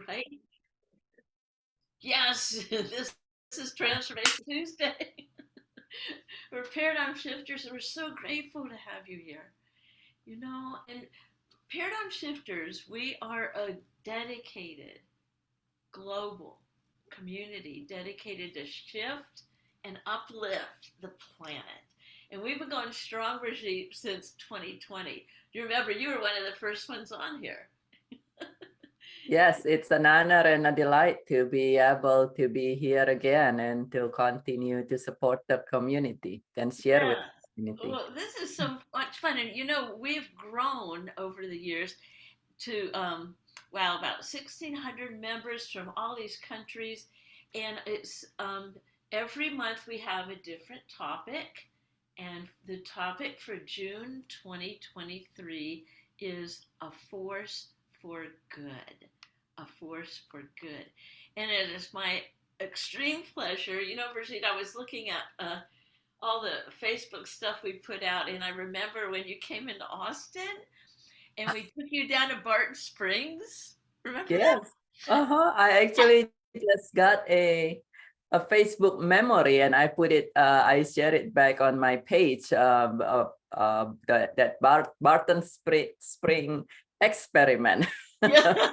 Right? Yes, this is Transformation Tuesday. We're paradigm shifters, and we're so grateful to have you here. And paradigm shifters, we are a dedicated global community dedicated to shift and uplift the planet. And we've been going strong, Brigitte, since 2020. Do you remember you were one of the first ones on here? Yes, it's an honor and a delight to be able to be here again and to continue to support the community and share with Yeah. the community. Well, this is so much fun. And we've grown over the years to, wow, about 1,600 members from all these countries. And it's every month we have a different topic. And the topic for June 2023 is a force for good. A force for good. And it is my extreme pleasure. Brigitte, I was looking at all the Facebook stuff we put out, and I remember when you came into Austin and we took you down to Barton Springs. Remember that? Yes. I actually just got a Facebook memory and I put it I share it back on my page that Barton Spring experiment. Yeah.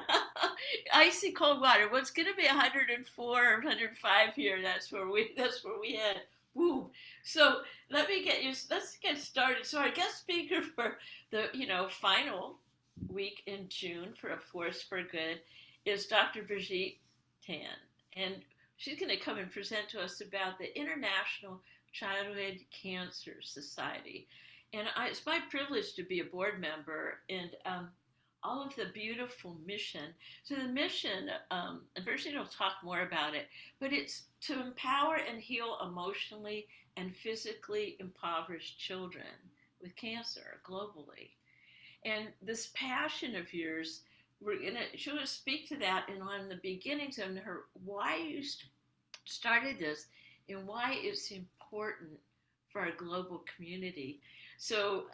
Icy cold water. What's going to be 104 or 105 here? That's where we had. Woo. So let's get started. So our guest speaker for the final week in June for A Force for Good is Dr. Birgitte Tan, and she's going to come and present to us about the International Childhood Cancer Society. And it's my privilege to be a board member, and all of the beautiful mission. So the mission, and Virginia will talk more about it, but it's to empower and heal emotionally and physically impoverished children with cancer globally. And this passion of yours, she'll speak to that and on the beginnings of her why you started this and why it's important for our global community. So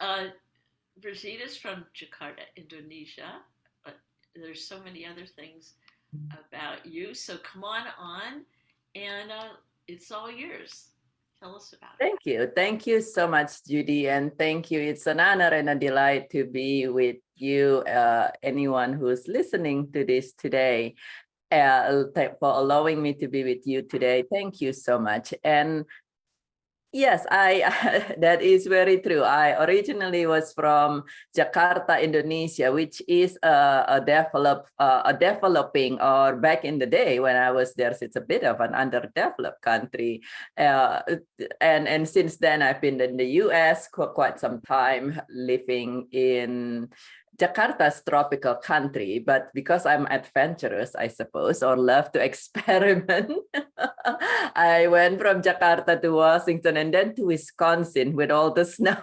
Brigitte is from Jakarta, Indonesia. But there's so many other things about you. So come on, and it's all yours. Tell us about it. Thank you. Thank you so much, Judy. And thank you. It's an honor and a delight to be with you, anyone who's listening to this today, for allowing me to be with you today. Thank you so much. And yes, I that is very true. I originally was from Jakarta, Indonesia, which is a developing, or back in the day when I was there, it's a bit of an underdeveloped country. Uh, and since then, I've been in the U.S. for quite some time, living in Jakarta's tropical country, but because I'm adventurous, I suppose, or love to experiment, I went from Jakarta to Washington and then to Wisconsin with all the snow.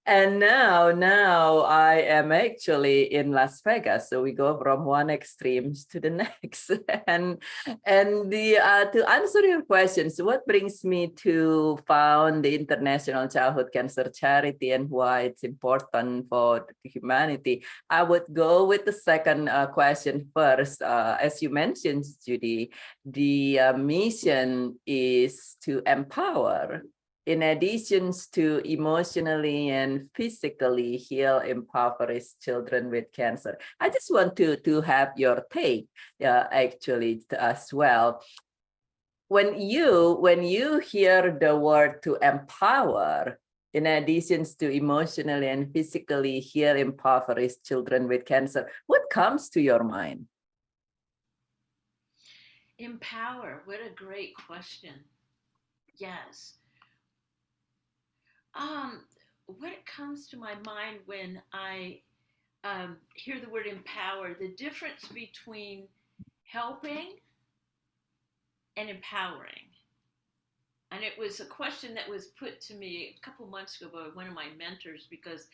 And now I am actually in Las Vegas. So we go from one extremes to the next. And the to answer your questions, what brings me to found the International Childhood Cancer Charity and why it's important for humanity? I would go with the second question first. As you mentioned, Judy, the mission is to empower, in addition to emotionally and physically heal impoverished children with cancer. I just want to have your take actually as well. When you hear the word to empower, in addition to emotionally and physically heal impoverished children with cancer, what comes to your mind? Empower. What a great question. Yes. What comes to my mind when I hear the word empower? The difference between helping and empowering. And it was a question that was put to me a couple months ago by one of my mentors, because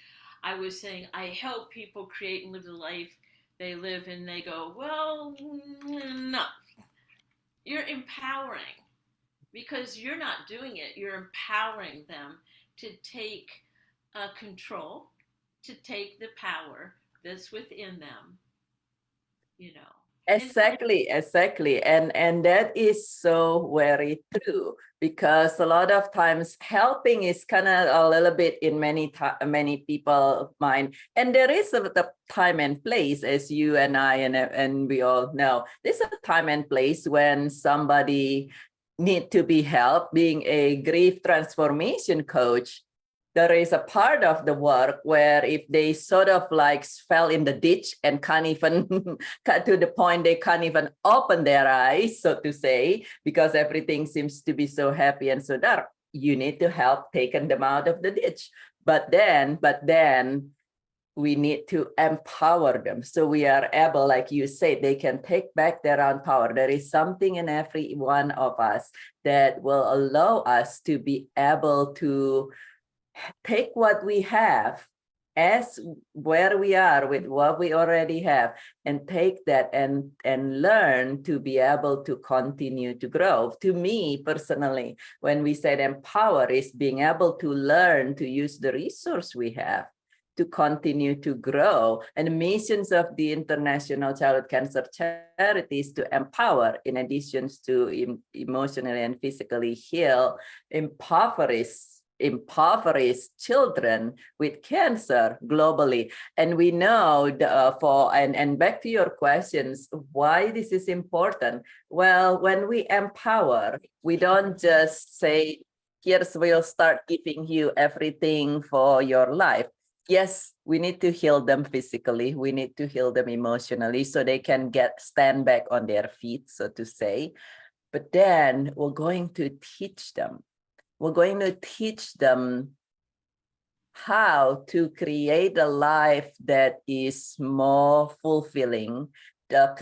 I was saying I help people create and live the life they live, and they go, well, no, you're empowering, because you're not doing it. You're empowering them to take control, to take the power that's within them, you know. And Exactly. And that is so very true, because a lot of times helping is kind of a little bit in many people mind. And there is the time and place, as you and I and we all know. There's a time and place when somebody need to be helped. Being a grief transformation coach, there is a part of the work where if they sort of like fell in the ditch and can't even cut to the point they can't even open their eyes, so to say, because everything seems to be so happy and so dark, you need to help taking them out of the ditch. But then we need to empower them, so we are able, like you said, they can take back their own power. There is something in every one of us that will allow us to be able to take what we have as where we are with what we already have, and take that and learn to be able to continue to grow. To me personally, when we said empower, is being able to learn to use the resource we have to continue to grow. And the missions of the International Childhood Cancer Charities to empower, in addition to emotionally and physically heal impoverished children with cancer globally. And we know and back to your questions, why this is important. Well, when we empower, we don't just say, here's, we'll start giving you everything for your life. Yes, we need to heal them physically. We need to heal them emotionally so they can stand back on their feet, so to say. But then we're going to teach them. We're going to teach them how to create a life that is more fulfilling, how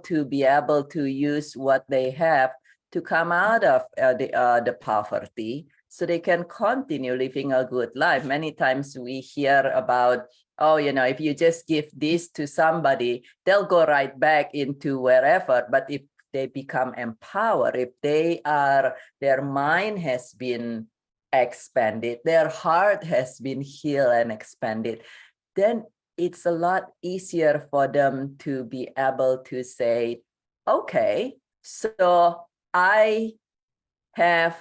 to be able to use what they have to come out of the poverty, so they can continue living a good life. Many times we hear about, oh, if you just give this to somebody, they'll go right back into wherever. But if they become empowered, if their mind has been expanded, their heart has been healed and expanded, then it's a lot easier for them to be able to say, okay, so I have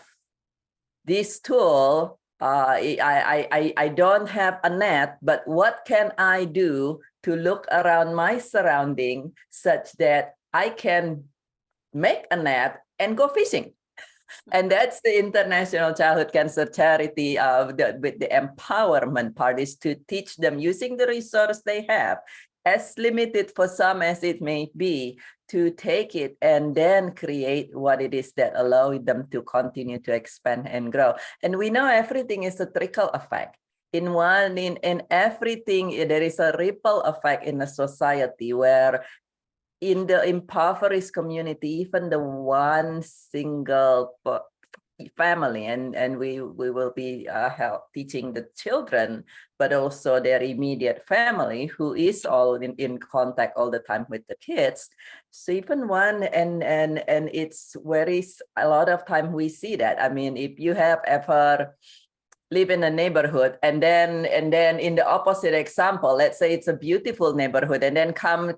this tool. I don't have a net, but what can I do to look around my surrounding such that I can make a net and go fishing? And that's the International Childhood Cancer Charity with the empowerment part, is to teach them using the resource they have, as limited for some as it may be, to take it and then create what it is that allows them to continue to expand and grow. And we know everything is a trickle effect. In everything, there is a ripple effect in a society where in the impoverished community, even the one single family, and we will be teaching the children, but also their immediate family, who is all in contact all the time with the kids. So even one, and it's a lot of time we see that. I mean, if you have ever live in a neighborhood, and then in the opposite example, let's say it's a beautiful neighborhood, and then come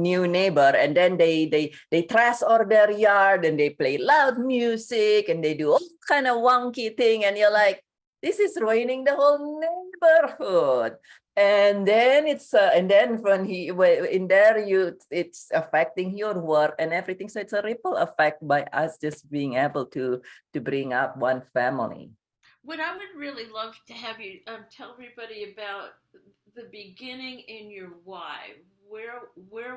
new neighbor, and then they trash all their yard, and they play loud music, and they do all kind of wonky thing, and you're like, this is ruining the whole neighborhood. And then it's it's affecting your work and everything. So it's a ripple effect by us just being able to bring up one family. what I would really love to have you tell everybody about the beginning in your why. Where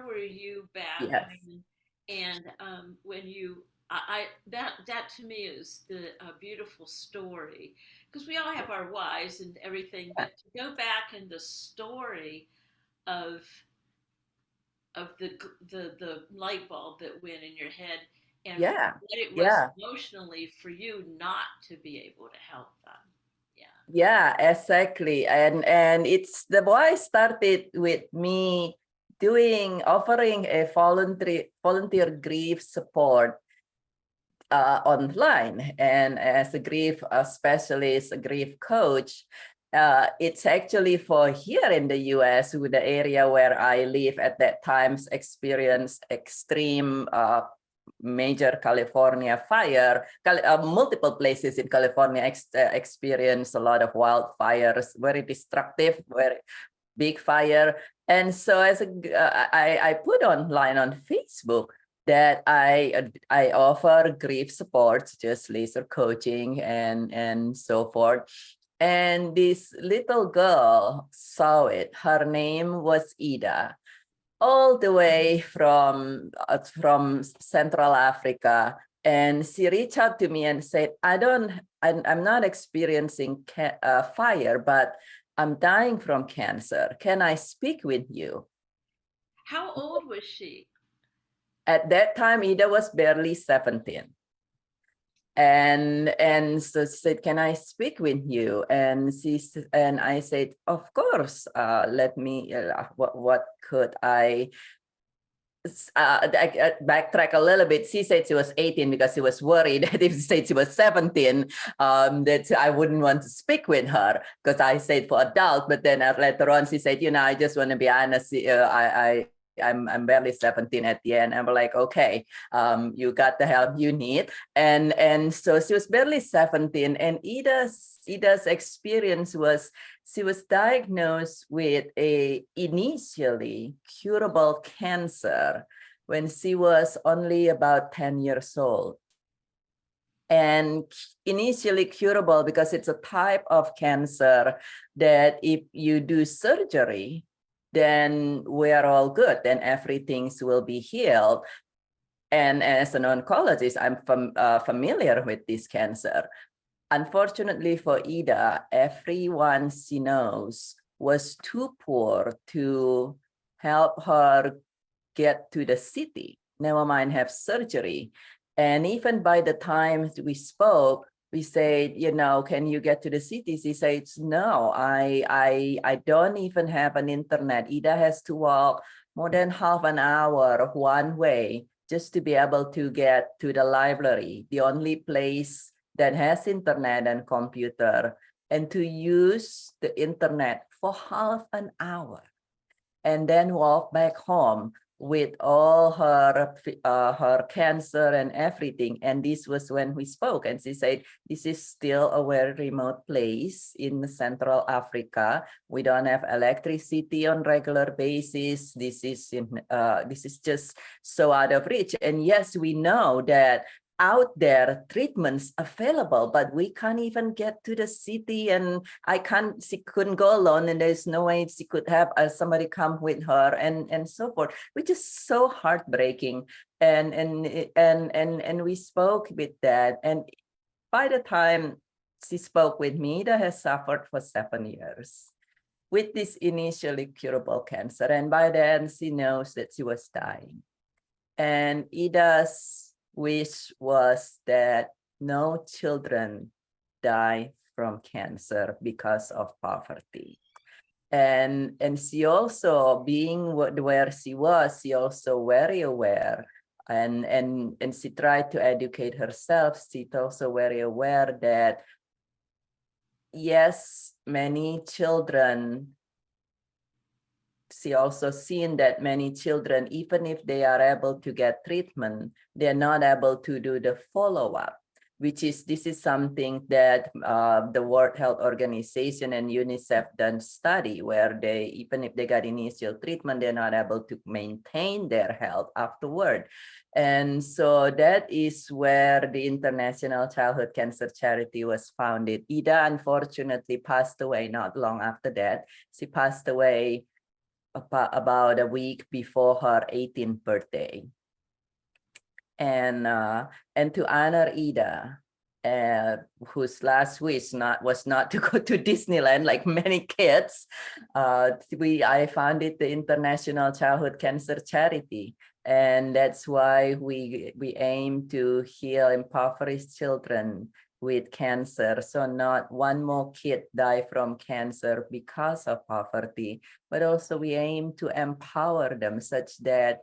were you back Yes. when, and when you I that to me is the beautiful story, because we all have our whys and everything, but to go back in the story of the light bulb that went in your head, and Yeah. what it was Yeah. emotionally for you not to be able to help them. Yeah. Yeah, exactly. And it's the why started with me offering a volunteer grief support online, and as a grief specialist, a grief coach. it's actually for here in the US, with the area where I live at that times experienced extreme major California fire. Multiple places in California experience a lot of wildfires, very destructive, very big fire. And so I put online on Facebook that I offer grief support, just laser coaching and so forth. And this little girl saw it. Her name was Ida, all the way from Central Africa. And she reached out to me and said, I'm not experiencing fire, but I'm dying from cancer. Can I speak with you? How old was she? At that time, Ida was barely 17. And so she said, can I speak with you? And I said, of course. Let me, what could I backtrack a little bit. She said she was 18 because she was worried that if she said she was 17, that I wouldn't want to speak with her, because I said for adult. But then later on, she said, I just want to be honest. I'm barely 17 at the end. I'm like, okay, you got the help you need. And so she was barely 17. And Ida's experience was, she was diagnosed with a initially curable cancer when she was only about 10 years old. And initially curable because it's a type of cancer that if you do surgery, then we're all good, then everything will be healed. And as an oncologist, I'm familiar with this cancer. Unfortunately for Ida, everyone she knows was too poor to help her get to the city, never mind have surgery. And even by the time we spoke, we said, can you get to the city? She says, no, I don't even have an internet. Ida has to walk more than half an hour one way just to be able to get to the library, the only place that has internet and computer, and to use the internet for half an hour and then walk back home with all her cancer and everything. And this was when we spoke, and she said, this is still a very remote place in Central Africa. We don't have electricity on regular basis. This is just so out of reach. And yes, we know that out there treatments available, but we can't even get to the city, and she couldn't go alone, and there's no way she could have somebody come with her and so forth, which is so heartbreaking. And we spoke with that, and by the time she spoke with me, Ida has suffered for 7 years with this initially curable cancer, and by then she knows that she was dying. And Ida's wish was that no children die from cancer because of poverty. And she also, being where she was, she also very aware, and she tried to educate herself. She's also very aware that yes, many children, she also seen that many children, even if they are able to get treatment, they're not able to do the follow-up, this is something that the World Health Organization and UNICEF done study, where even if they got initial treatment, they're not able to maintain their health afterward. And so that is where the International Childhood Cancer Charity was founded. Ida unfortunately passed away not long after that. She passed away about a week before her 18th birthday. And to honor Ida, whose last wish was not to go to Disneyland like many kids, I founded the International Childhood Cancer Charity. And that's why we aim to heal impoverished children with cancer. So not one more kid die from cancer because of poverty, but also we aim to empower them such that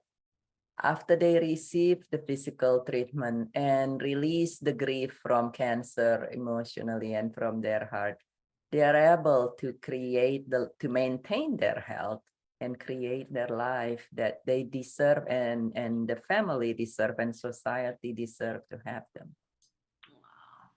after they receive the physical treatment and release the grief from cancer emotionally and from their heart, they are able to to maintain their health and create their life that they deserve, and the family deserve and society deserve to have them. Wow.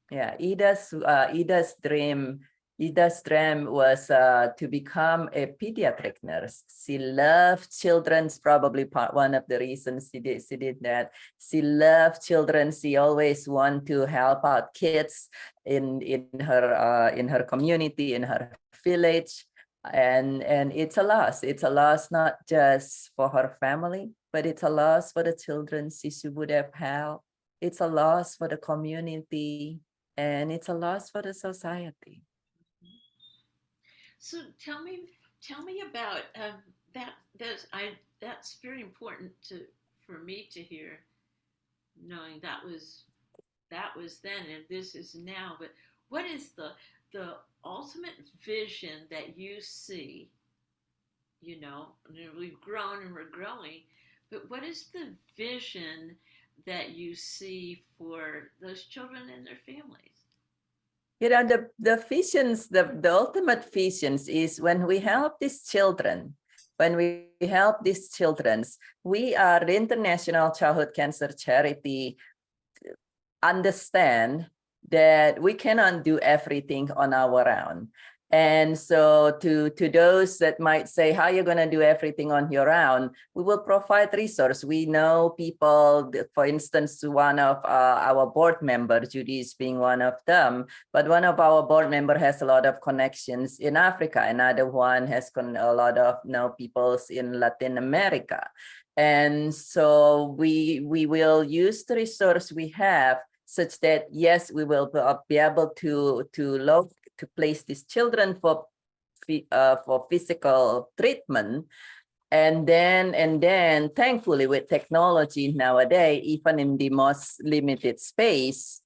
Yeah, Ida's dream was to become a pediatric nurse. She loved children's, probably one of the reasons she did that. She loved children. She always want to help out kids in her community, in her village. And it's a loss. It's a loss not just for her family, but it's a loss for the children she would have helped. It's a loss for the community, and it's a loss for the society. So tell me about that. That's very important for me to hear, knowing that was then and this is now. But what is the ultimate vision that you see? You know, we've grown and we're growing, but what is the vision that you see for those children and their families? You know, the visions, the ultimate visions is when we help these children, when we help these children, we are the International Childhood Cancer Charity, understand that we cannot do everything on our own. And so to those that might say, how are you going to do everything on your own? We will provide resource. We know people, for instance, one of our board members, Judy is being one of them, but one of our board member has a lot of connections in Africa. Another one has a lot of peoples in Latin America. And so we will use the resource we have such that, yes, we will be able to place these children for physical treatment. And then thankfully with technology nowadays, even in the most limited space,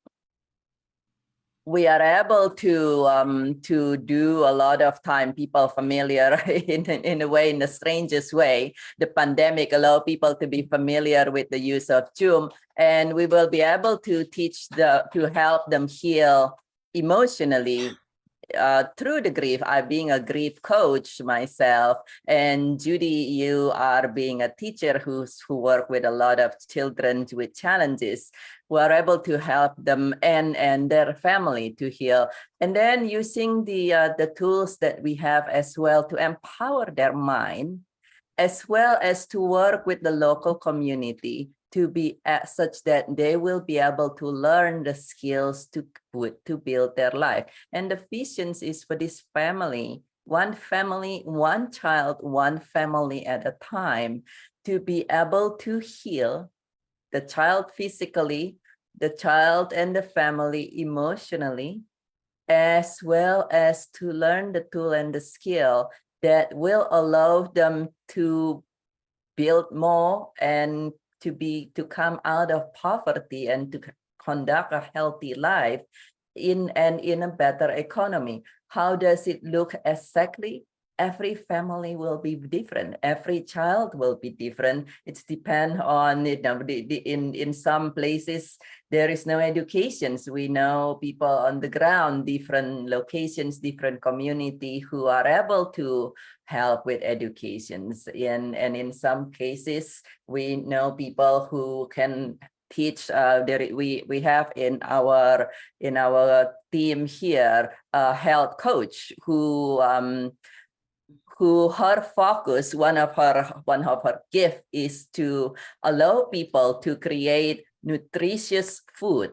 we are able to do a lot of time people familiar in a way, in the strangest way. The pandemic allowed people to be familiar with the use of Zoom, and we will be able to to help them heal emotionally through the grief. I'm being a grief coach myself, and Judy, you are being a teacher who work with a lot of children with challenges. We are able to help them and their family to heal, and then using the tools that we have as well to empower their mind, as well as to work with the local community to be such that they will be able to learn the skills to build their life. And the visions is for this family, one child, one family at a time, to be able to heal the child physically, the child and the family emotionally, as well as to learn the tool and the skill that will allow them to build more and to come out of poverty and to conduct a healthy life in a better economy. How does it look exactly? Every family will be different. Every child will be different. It's depend on, in some places there is no educations. We know people on the ground, different locations, different community who are able to help with educations. And in some cases, we know people who can teach. We have in our team here a health coach who her focus, one of her gift is to allow people to create nutritious food,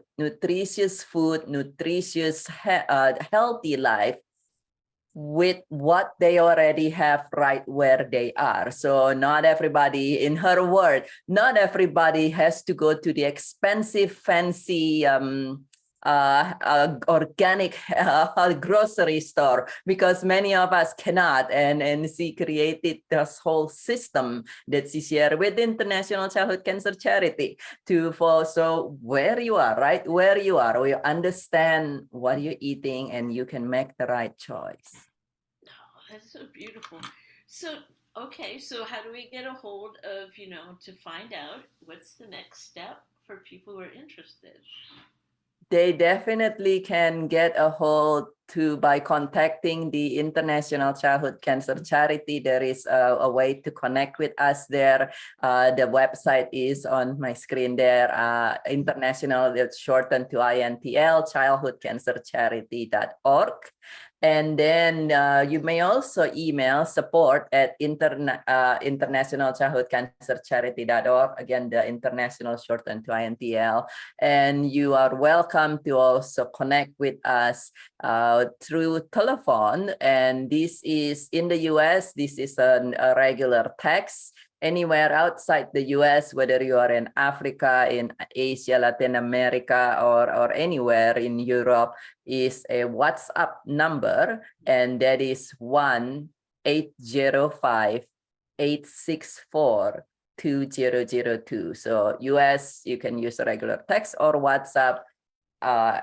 healthy life with what they already have right where they are. So not everybody, in her word, not everybody has to go to the expensive, fancy organic grocery store, because many of us cannot. And she created this whole system that she shared with the International Childhood Cancer Charity so where you are, right where you are, you understand what you're eating and you can make the right choice. Oh, that's so beautiful. So, okay, so how do we get a hold of, to find out what's the next step for people who are interested? They definitely can get a hold to by contacting the International Childhood Cancer Charity. There is a way to connect with us there. The website is on my screen there. International, it's shortened to INTL, childhoodcancercharity.org. And then you may also email support@International Childhood Cancer Charity.org. Again, the international shortened to INTL. And you are welcome to also connect with us through telephone. And this is in the US, this is a regular text. Anywhere outside the US, whether you are in Africa, in Asia, Latin America, or anywhere in Europe, is a WhatsApp number, and that is 1-805-864-2002. So US, you can use a regular text or WhatsApp.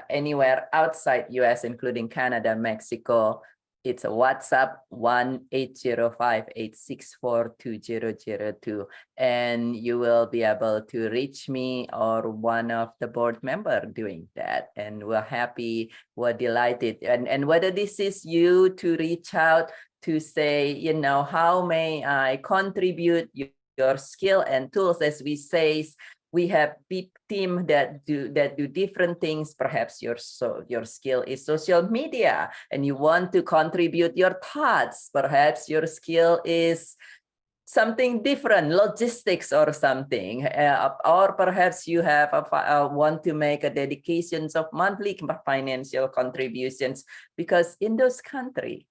Anywhere outside US, including Canada, Mexico, it's a WhatsApp 1-805-864-2002, and you will be able to reach me or one of the board member doing that. And we're happy, we're delighted. And whether this is you to reach out to say, you know, how may I contribute your skill and tools, as we say, we have big team that do different things. Perhaps your skill is social media and you want to contribute your thoughts. Perhaps your skill is something different, logistics or something, or perhaps you have want to make a dedications of monthly financial contributions, because in those country,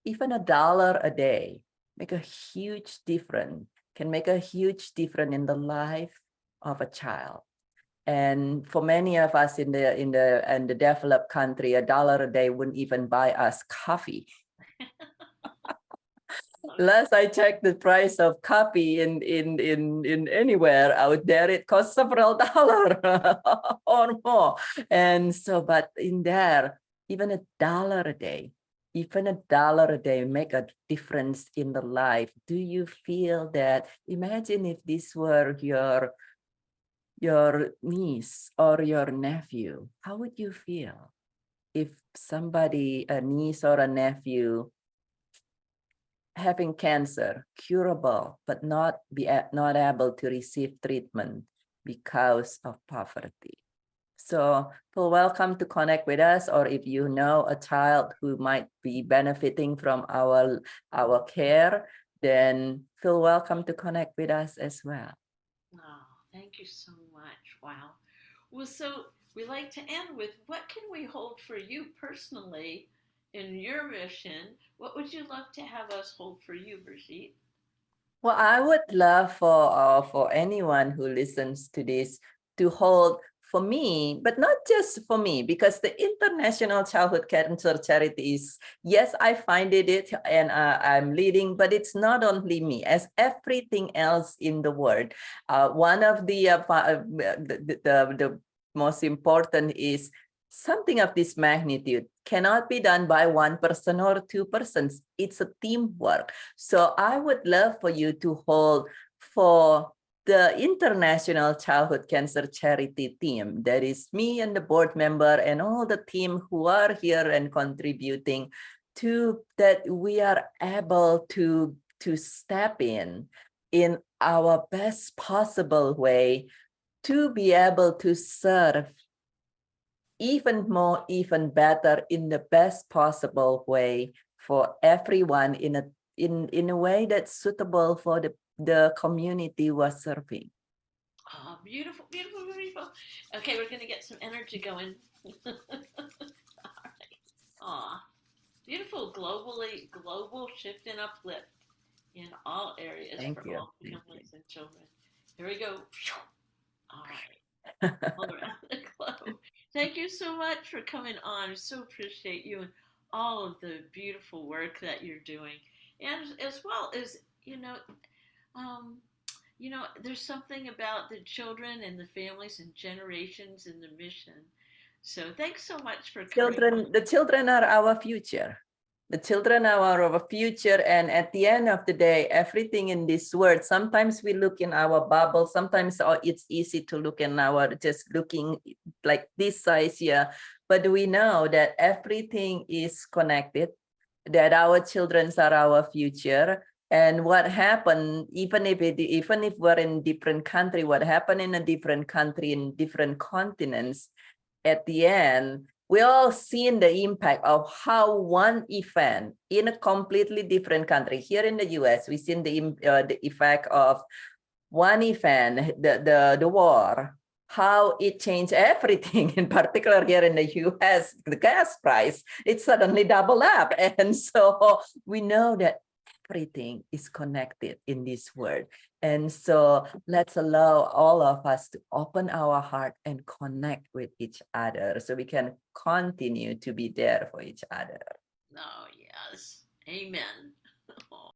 even $1 a day make a huge difference. Can make a huge difference in the life of a child. And for many of us in the developed country, $1 a day wouldn't even buy us coffee. Last I checked the price of coffee in anywhere out there, it costs several dollars or more. And so, but in there, even $1 a day, even $1 a day make a difference in the life. Do you feel that? Imagine if this were your niece or your nephew. How would you feel if somebody, a niece or a nephew, having cancer, curable, but not able to receive treatment because of poverty? So feel welcome to connect with us, or if you know a child who might be benefiting from our care, then feel welcome to connect with us as well. Oh, thank you so much. Wow. Well, so we like to end with, what can we hold for you personally in your mission? What would you love to have us hold for you, Birgitte? Well, I would love for anyone who listens to this to hold for me, but not just for me, because the International Childhood Cancer Charity is, yes, I funded it and I'm leading, but it's not only me, as everything else in the world. One of the most important is something of this magnitude cannot be done by one person or two persons. It's a teamwork. So I would love for you to hold for the International Childhood Cancer Charity team. That is me and the board member and all the team who are here and contributing to that we are able to step in our best possible way to be able to serve even more, even better, in the best possible way for everyone in a way that's suitable for the community we're serving. Oh, beautiful, beautiful, beautiful. Okay, we're going to get some energy going. All right. Aw, beautiful, global shift and uplift in all areas Thank for you. all Thank families and children. Here we go. All right. you. All around the globe. Thank you so much for coming on. I so appreciate you and all of the beautiful work that you're doing. And as well as, um, there's something about the children and the families and generations and the mission. So thanks so much for coming on. The children are our future. The children are our future, and at the end of the day, everything in this world, sometimes we look in our bubble, sometimes it's easy to look in our, just looking like this size here, but we know that everything is connected, that our children are our future. And what happened, even if we're in different country, what happened in a different country, in different continents, at the end, we all seen the impact of how one event in a completely different country. Here in the US, we've seen the effect of one event, the war, how it changed everything. In particular, here in the US, the gas price, it suddenly doubled up. And so we know that everything is connected in this world. And so let's allow all of us to open our heart and connect with each other so we can continue to be there for each other. Oh, yes. Amen.